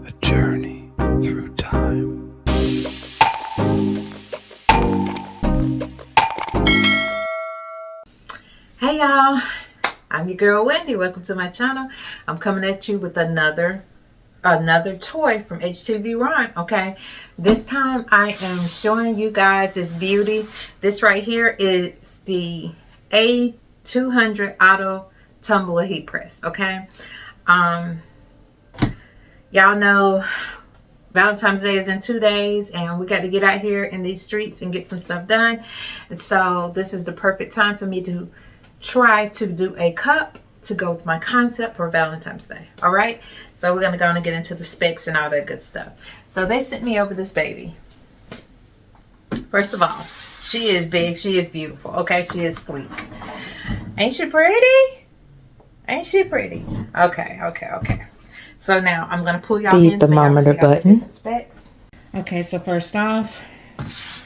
A journey through time. Hey y'all, I'm your girl Wendy. Welcome to my channel. I'm coming at you with another toy from HTVRONT. Okay, this time I am showing you guys this beauty. This right here is the A200 auto tumbler heat press. Okay, y'all know Valentine's Day is in 2 days, and we got to get out here in these streets and get some stuff done. And so this is the perfect time for me to try to do a cup to go with my concept for Valentine's Day. All right, so we're gonna go and get into the specs and all that good stuff. So they sent me over this baby. First of all, she is big, she is beautiful. Okay, she is sleek. Ain't she pretty? Ain't she pretty? Okay. So now I'm gonna pull y'all in the thermometer button. Specs. Okay, so first off,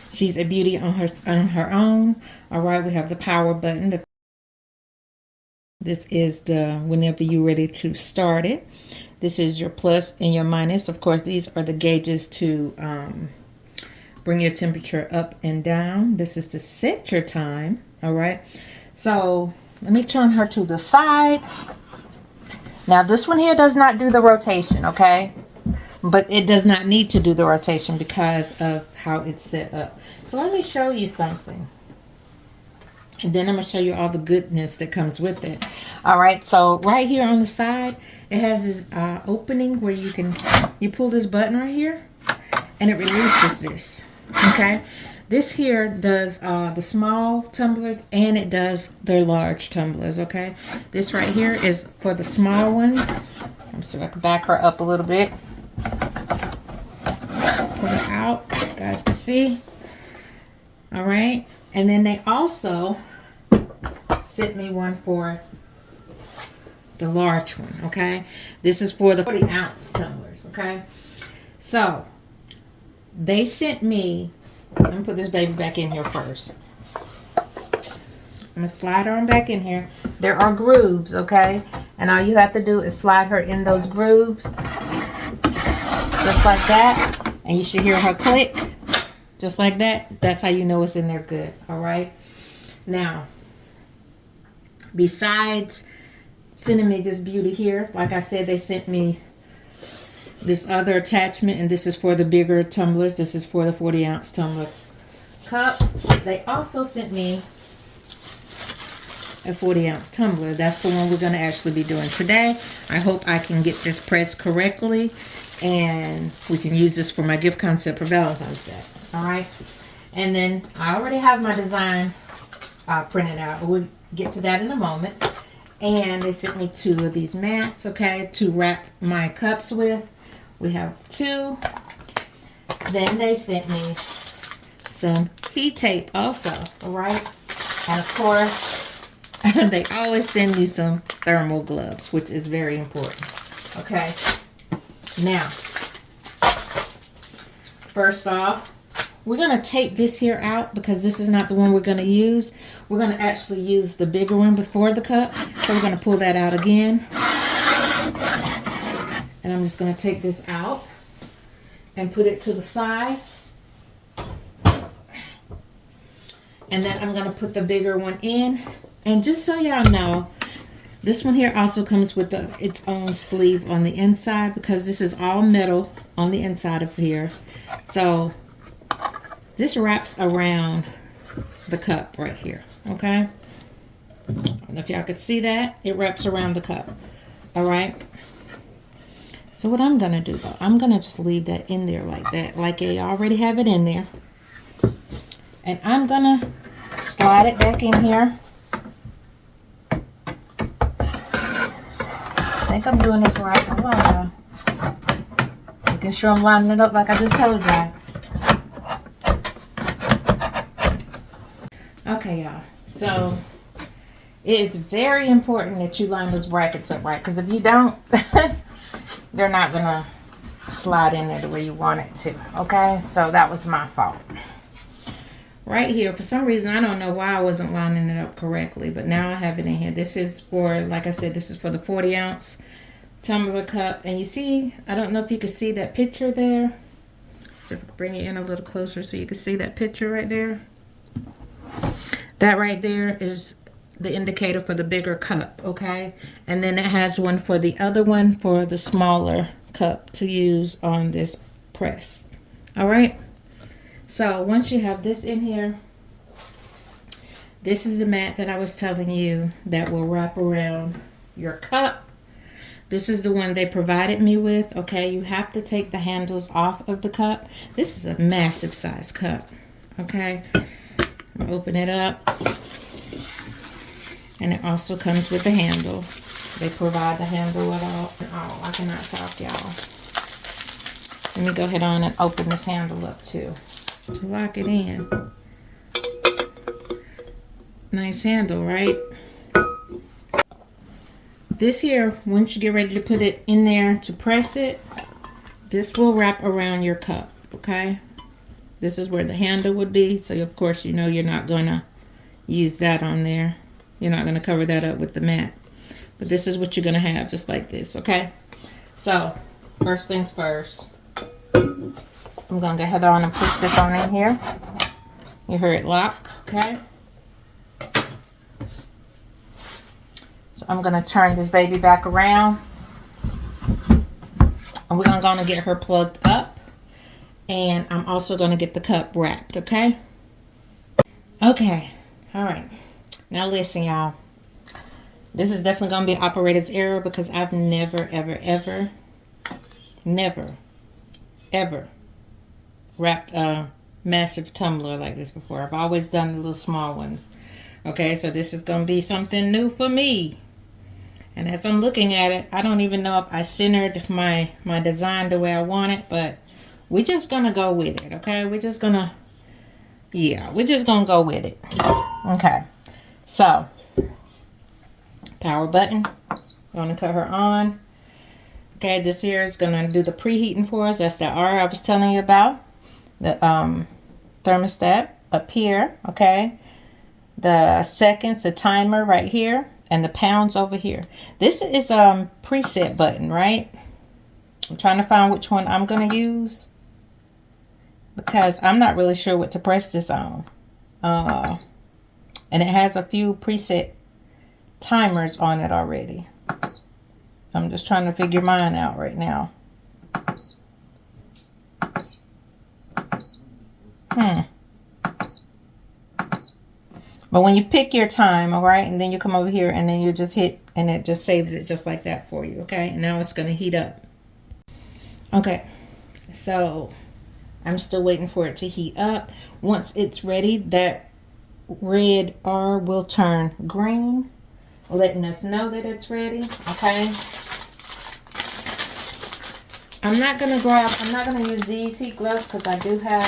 she's a beauty on her own. All right, we have the power button. This is the whenever you're ready to start it. This is your plus and your minus. Of course, these are the gauges to bring your temperature up and down. This is to set your time. All right. So let me turn her to the side. Now this one here does not do the rotation. Okay. But it does not need to do the rotation because of how it's set up. So let me show you something. And then I'm going to show you all the goodness that comes with it. All right. So right here on the side, it has this opening where you pull this button right here and it releases this. Okay. This here does the small tumblers and it does their large tumblers. Okay. This right here is for the small ones. Let me see if I can back her up a little bit. Pull it out. You guys can see. All right. And then they also sent me one for the large one. Okay, this is for the 40-ounce tumblers. Okay, so they sent me, let me put this baby back in here first. I'm gonna slide her on back in here. There are grooves, okay, and all you have to do is slide her in those grooves just like that, and you should hear her click just like that. That's how you know it's in there good. All right, now besides sending me this beauty here, like I said, they sent me this other attachment, and this is for the bigger tumblers. This is for the 40-ounce tumbler cups. They also sent me a 40-ounce tumbler. That's the one we're going to actually be doing today. I hope I can get this pressed correctly, and we can use this for my gift concept for Valentine's Day. All right, and then I already have my design printed out. We'll get to that in a moment. And they sent me 2 of these mats, okay, to wrap my cups with. We have 2. Then they sent me some heat tape also, all right? And of course, they always send you some thermal gloves, which is very important, okay? Now, first off, we're going to take this here out because this is not the one we're going to use. We're going to actually use the bigger one before the cup. So we're going to pull that out again. And I'm just going to take this out and put it to the side. And then I'm going to put the bigger one in. And just so y'all know, this one here also comes with its own sleeve on the inside because this is all metal on the inside of here. So this wraps around the cup right here, okay? I don't know if y'all could see that. It wraps around the cup, all right? So what I'm going to do, though, I'm going to just leave that in there like that, like I already have it in there. And I'm going to slide it back in here. I think I'm doing this right. Hold on, y'all. Making sure I'm lining it up like I just told y'all. Okay, y'all, so it's very important that you line those brackets up right, because if you don't, they're not gonna slide in there the way you want it to. Okay, so that was my fault. Right here, for some reason, I don't know why I wasn't lining it up correctly, but now I have it in here. This is for, like I said, this is for the 40-ounce tumbler cup. And you see, I don't know if you can see that picture there. So bring it in a little closer so you can see that picture right there. That right there is the indicator for the bigger cup, okay? And then it has one for the other one for the smaller cup to use on this press. All right? So once you have this in here, this is the mat that I was telling you that will wrap around your cup. This is the one they provided me with, okay? You have to take the handles off of the cup. This is a massive size cup, okay? I'll open it up. And it also comes with the handle. They provide the handle with all. Oh, I cannot talk, y'all. Let me go ahead on and open this handle up too to lock it in. Nice handle, right? This here, once you get ready to put it in there to press it, this will wrap around your cup, okay? This is where the handle would be. So, of course, you know you're not going to use that on there. You're not going to cover that up with the mat. But this is what you're going to have, just like this, okay? So, first things first. I'm going to go ahead on and push this on in here. You hear it lock, okay? So, I'm going to turn this baby back around. And we're going to get her plugged up. And I'm also going to get the cup wrapped, okay? Okay, all right. Now listen, y'all. This is definitely going to be an operator's error because I've never, ever wrapped a massive tumbler like this before. I've always done the little small ones. Okay, so this is going to be something new for me. And as I'm looking at it, I don't even know if I centered my design the way I want it, but we're just going to go with it, okay? We're just going to, we're just going to go with it. Okay. So, power button. Going to cut her on. Okay, this here is going to do the preheating for us. That's the R I was telling you about. The thermostat up here, okay? The seconds, the timer right here, and the pounds over here. This is a preset button, right? I'm trying to find which one I'm going to use because I'm not really sure what to press this on. And it has a few preset timers on it already. I'm just trying to figure mine out right now. But when you pick your time, all right, and then you come over here and then you just hit and it just saves it just like that for you, okay? And now it's going to heat up. Okay, so I'm still waiting for it to heat up. Once it's ready, that red R will turn green, letting us know that it's ready, okay? I'm not gonna use these heat gloves because I do have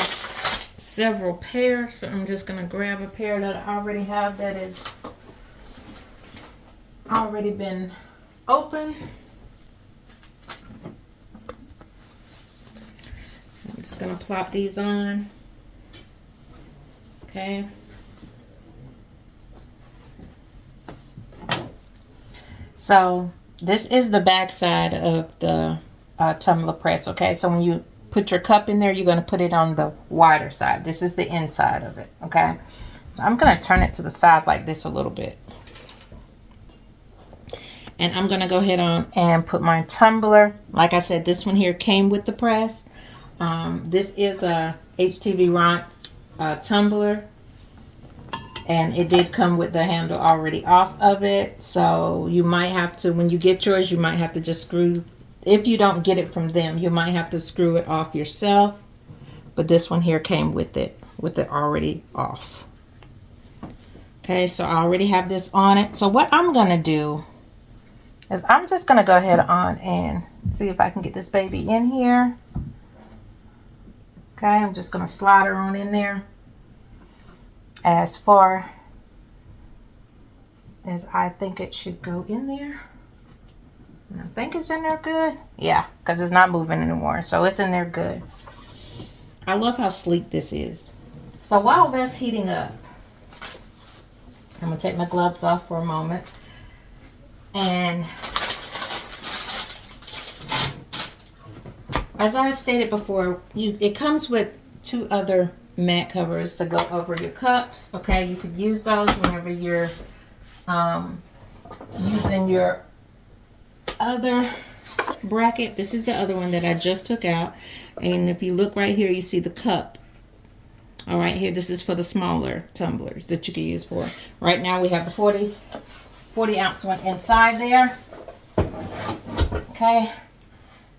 several pairs, so I'm just gonna grab a pair that I already have that is already been open. I'm just gonna plop these on, okay? So this is the back side of the tumbler press, okay? So when you put your cup in there, you're going to put it on the wider side. This is the inside of it, okay? So I'm going to turn it to the side like this a little bit. And I'm going to go ahead on and put my tumbler. Like I said, this one here came with the press. This is a HTVRONT tumbler. And it did come with the handle already off of it. So you might have to, when you get yours, you might have to just screw. If you don't get it from them, you might have to screw it off yourself. But this one here came with it already off. Okay, so I already have this on it. So what I'm going to do is I'm just going to go ahead on and see if I can get this baby in here. Okay, I'm just going to slide her on in there. As far as I think it should go in there. And I think it's in there good. Yeah, because it's not moving anymore. So it's in there good. I love how sleek this is. So while that's heating up, I'm going to take my gloves off for a moment. And as I stated before, it comes with 2 other mat covers to go over your cups. Okay, you could use those whenever you're using your other bracket. This is the other one that I just took out, and if you look right here, you see the cup. All right, here, this is for the smaller tumblers that you can use for. Right now we have the 40 ounce one inside there. Okay,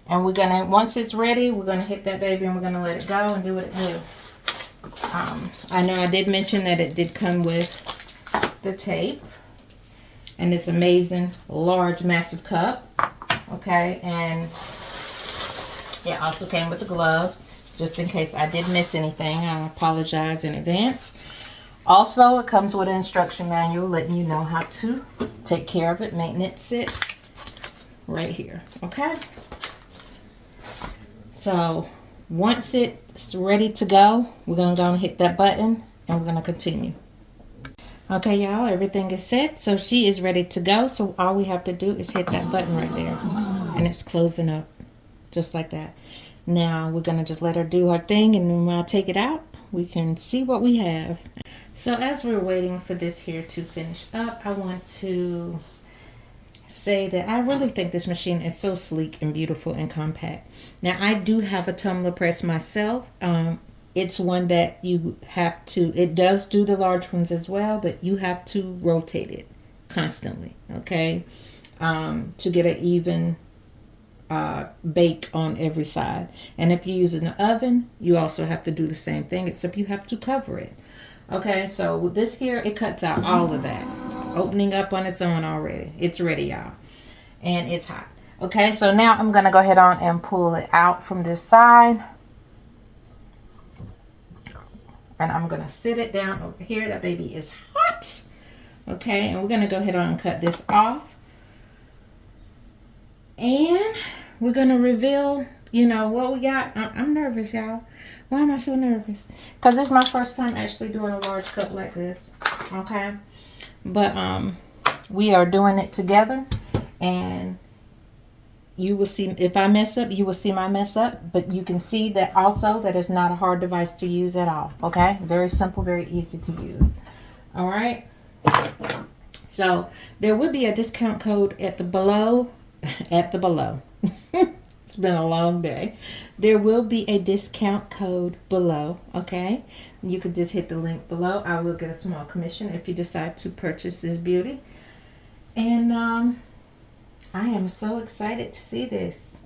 and we're gonna, once it's ready, we're gonna hit that baby and we're gonna let it go and do what it do. I know I did mention that it did come with the tape and this amazing large massive cup. Okay, and it also came with the glove, just in case I did miss anything. I apologize in advance. Also, it comes with an instruction manual letting you know how to take care of it, maintenance it, right here. Okay, so once it's ready to go, we're gonna go and hit that button and we're gonna continue. Okay, y'all, everything is set, so she is ready to go. So all we have to do is hit that button right there, and it's closing up just like that. Now we're gonna just let her do her thing, and then when I take it out, we can see what we have. So as we're waiting for this here to finish up, I want to say that I really think this machine is so sleek and beautiful and compact. Now I do have a tumbler press myself. It's one that you have to, it does do the large ones as well, but you have to rotate it constantly, okay, to get an even bake on every side. And if you use an oven, you also have to do the same thing, except you have to cover it. Okay, so with this here, it cuts out all of that, opening up on its own already. It's ready, y'all, and it's hot. Okay, so now I'm gonna go ahead on and pull it out from this side, and I'm gonna sit it down over here. That baby is hot. Okay, and we're gonna go ahead on and cut this off, and we're gonna reveal, you know, what we got. I'm nervous, y'all. Why am I so nervous? Because this is my first time actually doing a large cup like this. Okay, but we are doing it together, and you will see, if I mess up, you will see my mess up, but you can see that also that it's not a hard device to use at all. Okay, very simple, very easy to use. All right, so there would be a discount code at the below. It's been a long day. There will be a discount code below. Okay, you could just hit the link below. I will get a small commission if you decide to purchase this beauty. And I am so excited to see this.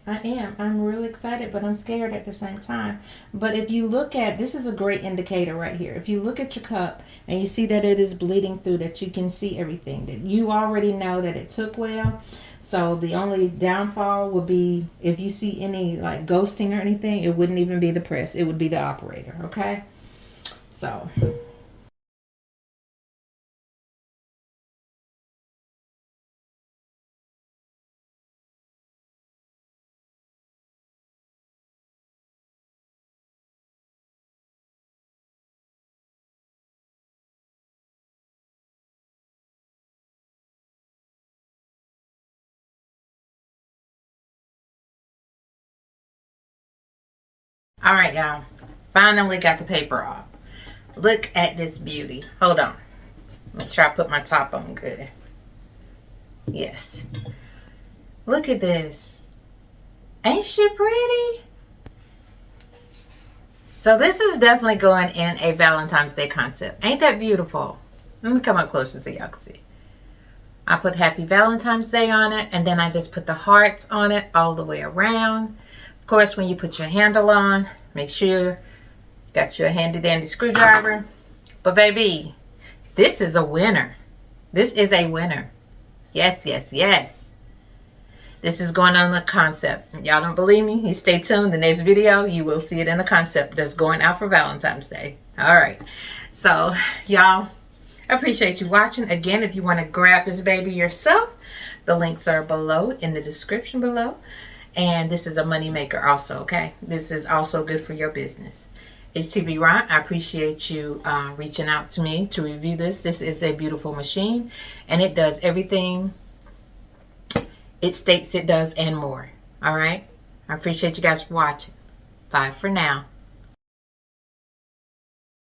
I am. I'm really excited, but I'm scared at the same time. But if you look at, this is a great indicator right here. If you look at your cup and you see that it is bleeding through, that you can see everything, that you already know that it took well. So the only downfall would be if you see any like ghosting or anything, it wouldn't even be the press. It would be the operator. Okay. So. All right, y'all. Finally got the paper off. Look at this beauty. Hold on. Make sure I put my top on good. Yes. Look at this. Ain't she pretty? So this is definitely going in a Valentine's Day concept. Ain't that beautiful? Let me come up closer so y'all can see. I put Happy Valentine's Day on it, and then I just put the hearts on it all the way around. Of course, when you put your handle on, make sure you got your handy dandy screwdriver. But baby, this is a winner. This is a winner. Yes, yes, yes. This is going on the concept. Y'all don't believe me? You stay tuned. The next video, you will see it in the concept that's going out for Valentine's Day. All right. So, y'all, I appreciate you watching. Again, if you want to grab this baby yourself, the links are below in the description below. And this is a money maker also, okay? This is also good for your business. HTVRONT, I appreciate you reaching out to me to review this. This is a beautiful machine, and it does everything it states it does and more. All right? I appreciate you guys for watching. Bye for now.